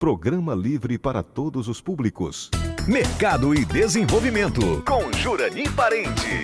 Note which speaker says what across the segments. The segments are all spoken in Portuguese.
Speaker 1: Programa livre para todos os públicos.
Speaker 2: Mercado e Desenvolvimento, com Jurani Parente.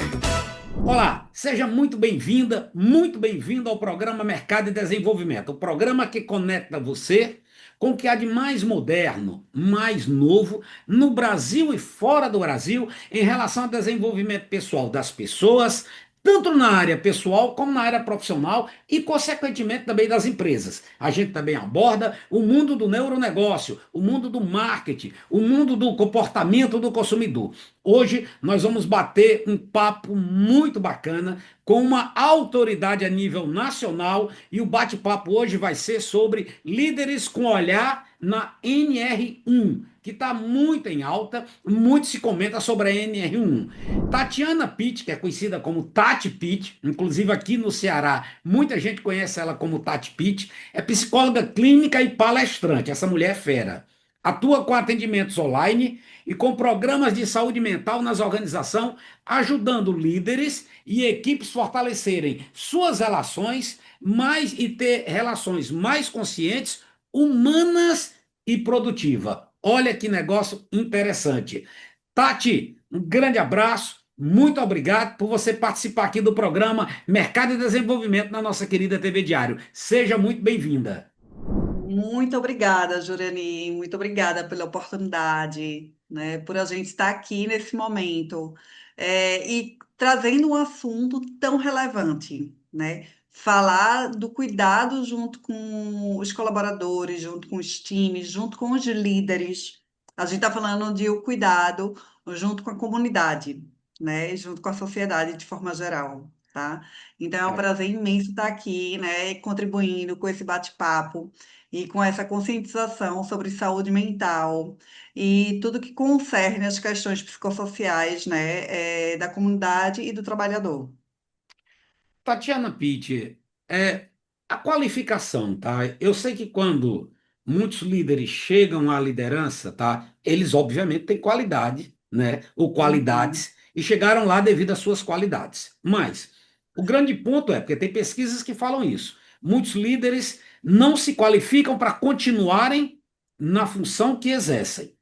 Speaker 3: Olá, seja muito bem-vinda, muito bem-vindo ao programa Mercado e Desenvolvimento, o programa que conecta você com o que há de mais moderno, mais novo no Brasil e fora do Brasil em relação ao desenvolvimento pessoal das pessoas, tanto na área pessoal como na área profissional e, consequentemente, também das empresas. A gente também aborda o mundo do neuronegócio, o mundo do marketing, o mundo do comportamento do consumidor. Hoje nós vamos bater um papo muito bacana com uma autoridade a nível nacional e o bate-papo hoje vai ser sobre líderes com olhar na NR1, que está muito em alta, muito se comenta sobre a NR1. Tatiana Pitt, que é conhecida como Tati Pitt, inclusive aqui no Ceará, muita gente conhece ela como Tati Pitt, é psicóloga clínica e palestrante, essa mulher é fera. Atua com atendimentos online e com programas de saúde mental nas organizações, ajudando líderes e equipes fortalecerem suas relações e ter relações mais conscientes, humanas e produtivas. Olha que negócio interessante. Tati, um grande abraço, muito obrigado por você participar aqui do programa Mercado e Desenvolvimento na nossa querida TV Diário. Seja muito bem-vinda.
Speaker 4: Muito obrigada, Jurani. Muito obrigada pela oportunidade, né, por a gente estar aqui nesse momento, e trazendo um assunto tão relevante, né? Falar do cuidado junto com os colaboradores, junto com os times, junto com os líderes. A gente está falando de o cuidado junto com a comunidade, né? Junto com a sociedade de forma geral, tá? Então é um prazer imenso estar aqui, né, contribuindo com esse bate-papo e com essa conscientização sobre saúde mental e tudo que concerne as questões psicossociais, né, da comunidade e do trabalhador.
Speaker 3: Tatiana Pitt, a qualificação, tá? Eu sei que quando muitos líderes chegam à liderança, tá? Eles obviamente têm qualidade, né? Ou
Speaker 4: Uhum.
Speaker 3: qualidades, e chegaram lá devido às suas qualidades. Mas o grande ponto é, porque tem pesquisas que falam isso, muitos líderes não se qualificam para continuarem na função que exercem.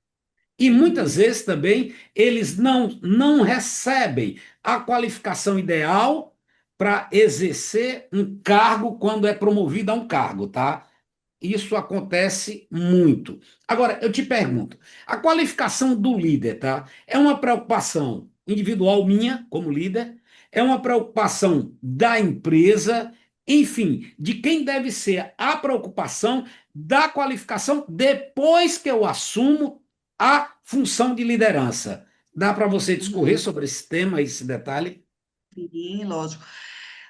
Speaker 3: E muitas
Speaker 4: Uhum.
Speaker 3: vezes também eles não recebem a qualificação ideal para exercer um cargo quando é promovido a um cargo, tá? Isso acontece muito. Agora, eu te pergunto, a qualificação do líder, tá? É uma preocupação individual minha, como líder, é uma preocupação da empresa, enfim, de quem deve ser a preocupação da qualificação depois que eu assumo a função de liderança. Dá para você discorrer
Speaker 4: Uhum.
Speaker 3: sobre esse tema, esse detalhe?
Speaker 4: Sim, lógico.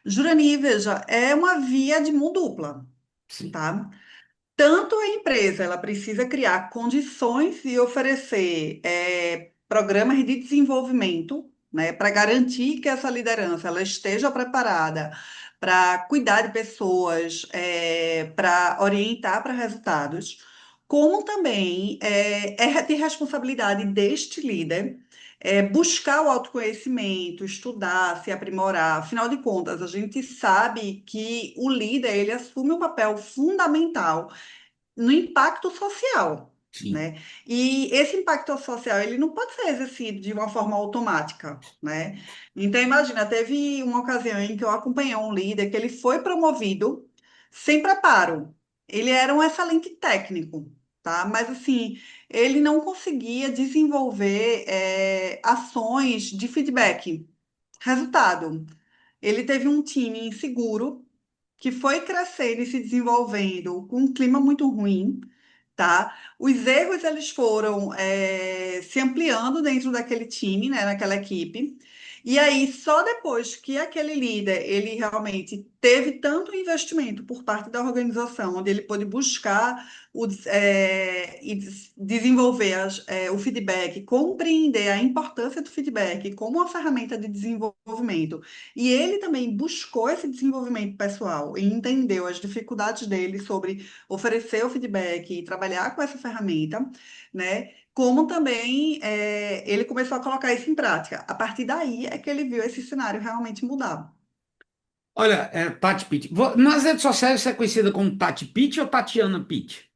Speaker 4: Jurani, veja, é uma via de mão dupla,
Speaker 3: Sim.
Speaker 4: tá? Tanto a empresa, ela precisa criar condições e oferecer programas de desenvolvimento, né, para garantir que essa liderança ela esteja preparada para cuidar de pessoas, para orientar para resultados, como também é de responsabilidade deste líder buscar o autoconhecimento, estudar, se aprimorar. Afinal de contas, a gente sabe que o líder ele assume um papel fundamental no impacto social,
Speaker 3: Sim.
Speaker 4: né? E esse impacto social, ele não pode ser exercido de uma forma automática, né? Então, imagina, teve uma ocasião em que eu acompanhei um líder que ele foi promovido sem preparo. Ele era um excelente técnico, tá? Mas, assim, ele não conseguia desenvolver ações de feedback. Resultado, ele teve um time inseguro, que foi crescendo e se desenvolvendo com um clima muito ruim, tá? Os erros eles foram se ampliando dentro daquele time, né, naquela equipe. E aí, só depois que aquele líder ele realmente teve tanto investimento por parte da organização, onde ele pôde buscar e desenvolver o feedback, compreender a importância do feedback como uma ferramenta de desenvolvimento, e ele também buscou esse desenvolvimento pessoal e entendeu as dificuldades dele sobre oferecer o feedback e trabalhar com essa ferramenta, né? Como também ele começou a colocar isso em prática. A partir daí é que ele viu esse cenário realmente mudar.
Speaker 3: Olha, Tati Pitt. Nas redes sociais você é conhecida como Tati Pitt ou Tatiana Pitt?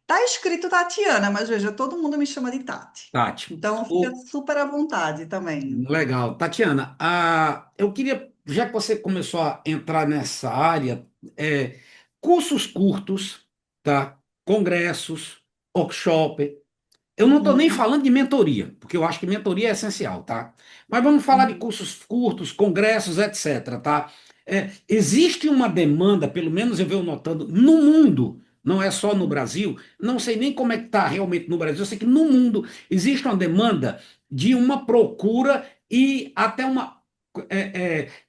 Speaker 4: Tá escrito Tatiana, mas veja, todo mundo me chama de Tati.
Speaker 3: Tati.
Speaker 4: Então fica super à vontade também.
Speaker 3: Legal. Tatiana, eu queria, já que você começou a entrar nessa área, cursos curtos, tá? Congressos, workshop. Eu não estou nem
Speaker 4: Uhum,
Speaker 3: falando de mentoria, porque eu acho que mentoria é essencial, tá? Mas vamos falar de
Speaker 4: uhum.
Speaker 3: cursos curtos, congressos, etc, tá? Existe uma demanda, pelo menos eu venho notando, no mundo, não é só no Brasil, não sei nem como é que está realmente no Brasil, eu sei que no mundo existe uma demanda de uma procura e até uma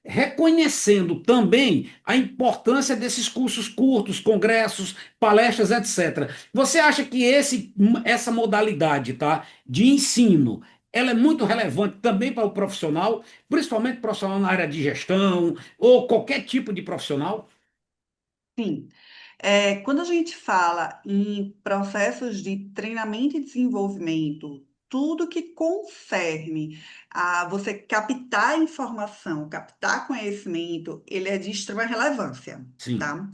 Speaker 3: reconhecendo também a importância desses cursos curtos, congressos, palestras, etc. Você acha que essa modalidade, tá, de ensino, ela é muito relevante também para o profissional, principalmente profissional na área de gestão ou qualquer tipo de profissional?
Speaker 4: Sim. Quando a gente fala em processos de treinamento e desenvolvimento, tudo que concerne a você captar informação, captar conhecimento, ele é de extrema relevância,
Speaker 3: Sim,
Speaker 4: tá?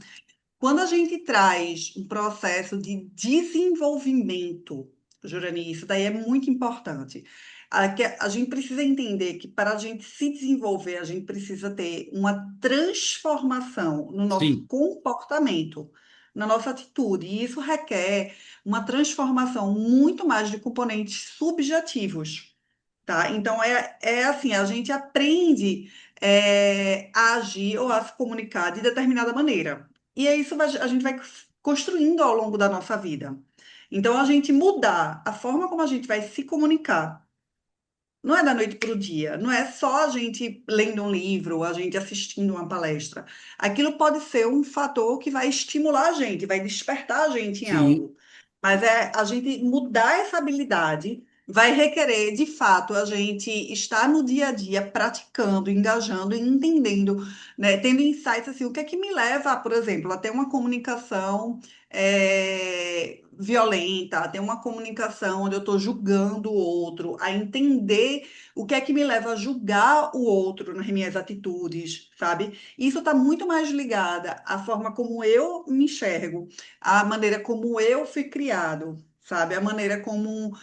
Speaker 4: Quando a gente traz um processo de desenvolvimento, Jurani, isso daí é muito importante. A gente precisa entender que para a gente se desenvolver, a gente precisa ter uma transformação no nosso
Speaker 3: sim,
Speaker 4: comportamento, na nossa atitude. E isso requer uma transformação muito mais de componentes subjetivos, tá? Então, é assim, a gente aprende a agir ou a se comunicar de determinada maneira. E é isso a gente vai construindo ao longo da nossa vida. Então, a gente mudar a forma como a gente vai se comunicar não é da noite para o dia, não é só a gente lendo um livro, a gente assistindo uma palestra. Aquilo pode ser um fator que vai estimular a gente, vai despertar a gente em
Speaker 3: sim.
Speaker 4: algo. Mas a gente mudar essa habilidade vai requerer, de fato, a gente estar no dia a dia praticando, engajando e entendendo, né, tendo insights assim, o que é que me leva, por exemplo, a ter uma comunicação violenta, a ter uma comunicação onde eu estou julgando o outro, a entender o que é que me leva a julgar o outro nas minhas atitudes, sabe? Isso está muito mais ligada à forma como eu me enxergo, à maneira como eu fui criado, sabe? A maneira como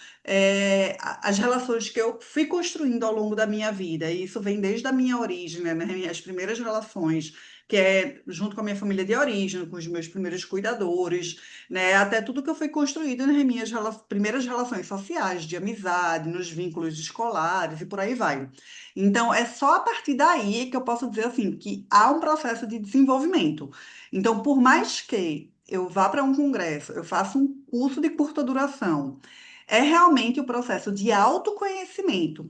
Speaker 4: as relações que eu fui construindo ao longo da minha vida. E isso vem desde a minha origem, né? Nas minhas primeiras relações, que é junto com a minha família de origem, com os meus primeiros cuidadores, né? Até tudo que eu fui construído nas minhas primeiras relações sociais, de amizade, nos vínculos escolares e por aí vai. Então, é só a partir daí que eu posso dizer assim que há um processo de desenvolvimento. Então, por mais que eu vá para um congresso, eu faça um curso de curta duração, é realmente o processo de autoconhecimento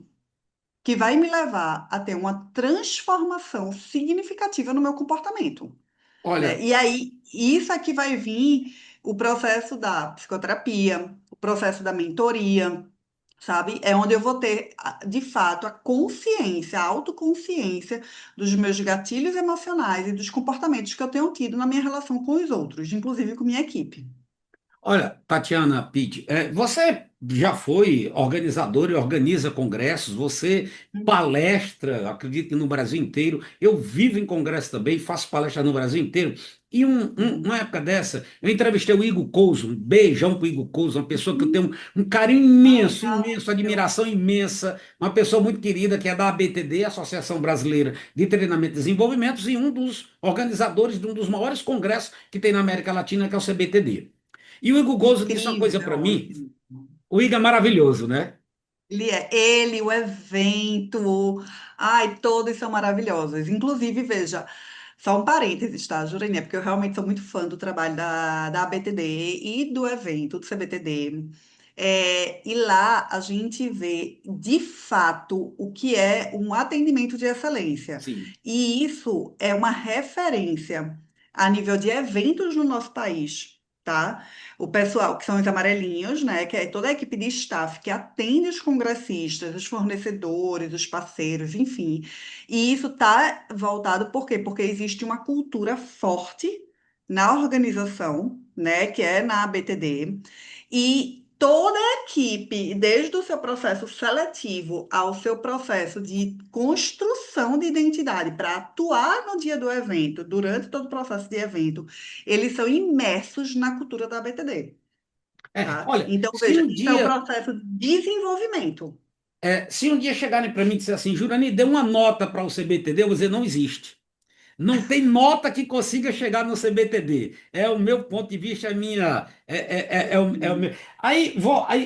Speaker 4: que vai me levar a ter uma transformação significativa no meu comportamento, né?
Speaker 3: Olha,
Speaker 4: E aí, isso aqui vai vir o processo da psicoterapia, o processo da mentoria, sabe? É onde eu vou ter, de fato, a consciência, a autoconsciência dos meus gatilhos emocionais e dos comportamentos que eu tenho tido na minha relação com os outros, inclusive com minha equipe.
Speaker 3: olha, Tatiana Pitt, você já foi organizadora e organiza congressos, você palestra, acredito que no Brasil inteiro. Eu vivo em congresso também, faço palestra no Brasil inteiro. E
Speaker 4: Uhum.
Speaker 3: uma época dessa, eu entrevistei o Igor Couso, um beijão pro Igor Couso, uma pessoa que eu
Speaker 4: Uhum.
Speaker 3: tenho um carinho
Speaker 4: Ai,
Speaker 3: imenso, imenso,
Speaker 4: maravilhoso.
Speaker 3: admiração imensa, uma pessoa muito querida que é da ABTD, Associação Brasileira de Treinamento e Desenvolvimento, e um dos organizadores de um dos maiores congressos que tem na América Latina, que é o CBTD. E o Igor Gozo disse uma coisa para
Speaker 4: Incrível,
Speaker 3: mim.
Speaker 4: incrível.
Speaker 3: O Igor é maravilhoso, né?
Speaker 4: Ele, o evento, ai, todos são maravilhosos. Inclusive, veja, só um parênteses, tá, Jurenia? Porque eu realmente sou muito fã do trabalho da ABTD e do evento do CBTD. E lá a gente vê, de fato, o que é um atendimento de excelência.
Speaker 3: Sim,
Speaker 4: E isso é uma referência a nível de eventos no nosso país, tá? O pessoal, que são os amarelinhos, né? Que é toda a equipe de staff que atende os congressistas, os fornecedores, os parceiros, enfim. E isso está voltado por quê? Porque existe uma cultura forte na organização, né? Que é na ABTD. E toda a equipe, desde o seu processo seletivo ao seu processo de construção de identidade para atuar no dia do evento, durante todo o processo de evento, eles são imersos na cultura da BTD. tá?
Speaker 3: Olha,
Speaker 4: Então,
Speaker 3: se
Speaker 4: veja,
Speaker 3: um
Speaker 4: isso é o
Speaker 3: dia
Speaker 4: processo de desenvolvimento.
Speaker 3: se um dia chegarem para mim e disser assim, Jurani, dê uma nota para o CBTD, eu vou dizer, não existe. Não tem nota que consiga chegar no CBTD. É o meu ponto de vista, é minha. É o meu. Aí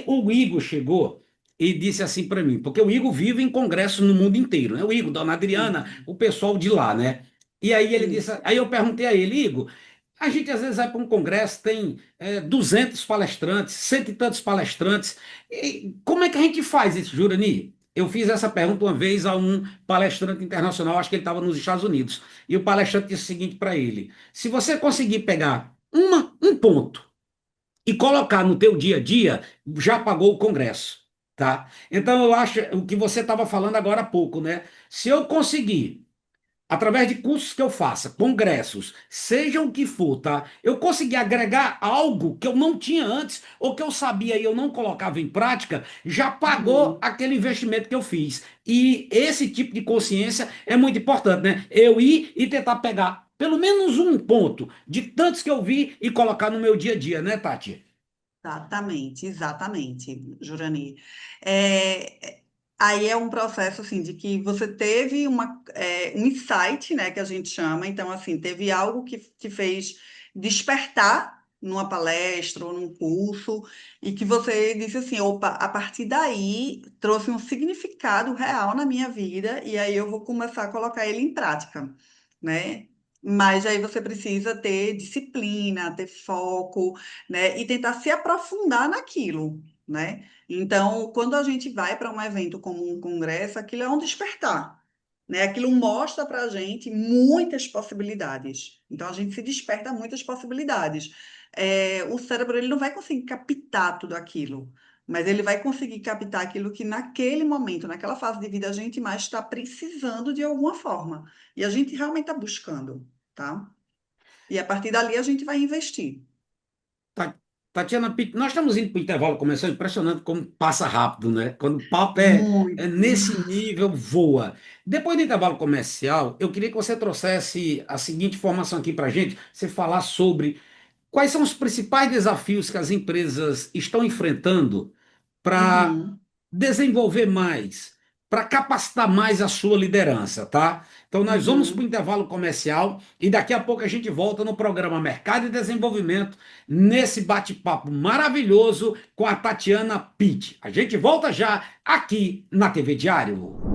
Speaker 3: o Igor chegou e disse assim para mim, porque o Igor vive em congresso no mundo inteiro, né? O Igor, Dona Adriana,
Speaker 4: Sim,
Speaker 3: o pessoal de lá, né? E aí ele
Speaker 4: sim.
Speaker 3: disse, aí eu perguntei a ele, Igor, a gente às vezes vai para um congresso, tem 200 palestrantes, cento e tantos palestrantes. E como é que a gente faz isso, Jurani? Eu fiz essa pergunta uma vez a um palestrante internacional, acho que ele estava nos Estados Unidos. E o palestrante disse o seguinte para ele: se você conseguir pegar um ponto e colocar no teu dia a dia, já pagou o Congresso, tá? Então eu acho o que você estava falando agora há pouco, né? Se eu conseguir através de cursos que eu faça, congressos, seja o que for, tá? Eu consegui agregar algo que eu não tinha antes, ou que eu sabia e eu não colocava em prática, já pagou
Speaker 4: Uhum.
Speaker 3: aquele investimento que eu fiz. E esse tipo de consciência é muito importante, né? Eu ir e tentar pegar pelo menos um ponto de tantos que eu vi e colocar no meu dia a dia, né, Tati?
Speaker 4: Exatamente, exatamente, Jurani. Aí é um processo assim de que você teve um insight, né, que a gente chama. Então, assim, teve algo que te fez despertar numa palestra ou num curso, e que você disse assim, opa, a partir daí trouxe um significado real na minha vida, e aí eu vou começar a colocar ele em prática, né? Mas aí você precisa ter disciplina, ter foco, né? E tentar se aprofundar naquilo, né? Então, quando a gente vai para um evento como um congresso, aquilo é um despertar, né? Aquilo mostra para a gente muitas possibilidades. Então, a gente se desperta a muitas possibilidades. O cérebro ele não vai conseguir captar tudo aquilo, mas ele vai conseguir captar aquilo que naquele momento, naquela fase de vida, a gente mais está precisando de alguma forma. E a gente realmente está buscando, tá? E a partir dali a gente vai investir.
Speaker 3: Ta- Tatiana, nós estamos indo para o intervalo comercial, impressionante como passa rápido, né? Quando o papo é
Speaker 4: Muito.
Speaker 3: nesse nível, voa. Depois do intervalo comercial, eu queria que você trouxesse a seguinte informação aqui para a gente, você falar sobre quais são os principais desafios que as empresas estão enfrentando para
Speaker 4: Uhum,
Speaker 3: desenvolver mais, para capacitar mais a sua liderança, tá? Então nós vamos para o
Speaker 4: uhum.
Speaker 3: intervalo comercial e daqui a pouco a gente volta no programa Mercado e Desenvolvimento, nesse bate-papo maravilhoso com a Tatiana Pitt. A gente volta já aqui na TV Diário.